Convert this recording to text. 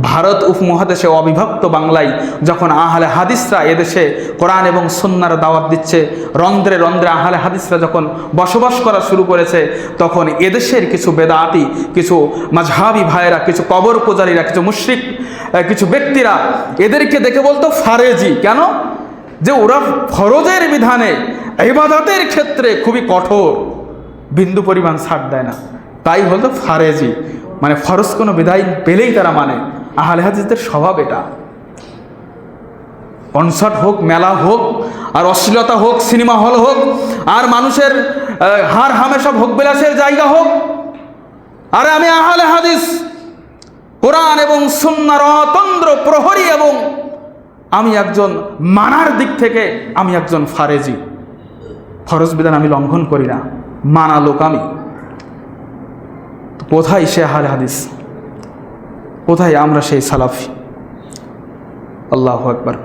ভারত উপমহাদেশে অবিভক্ত বাংলায় যখন আহলে হাদিসরা এদেশে কোরআন এবং সুন্নাহর দাওয়াত দিচ্ছে, রন্ধ্রে রন্ধ্রে আহলে হাদিসরা যখন বসবাস করা শুরু করেছে, তখন এদেশের কিছু বেদাতি, কিছু মাযহাবি ভাইয়েরা, কিছু কবর পূজারীরা, কিছু মুশরিক কিছু ব্যক্তিরা এদেরকে দেখে বলতো ফারেজি। কেন? যে ওরা ফরজের বিধানে, ইবাদতের ক্ষেত্রে খুবই কঠোর, বিন্দু পরিমাণ ছাড় দেয় না, তাই হলো ফারেজি। মানে ফরজ কোনো বিধান পেলেই তারা মানে। আহলে হাদিসদের স্বভাব এটা। কনসার্ট হোক, মেলা হোক, আর অশ্লীলতা হোক, সিনেমা হল হোক, আর মানুষের হার হামেশা ভোগ বিলাসের জায়গা হোক, আরে আমি আহলে হাদিস, কোরআন এবং সুন্নাহর অতন্দ্র প্রহরী, এবং আমি একজন মানার দিক থেকে আমি একজন ফারেজি। ফরজ বিধান আমি লঙ্ঘন করি না, মানা লোক আমি। কোথায় সে আহলে হাদিস? কোথায় আমরা সেই সালাফি? আল্লাহু আকবার।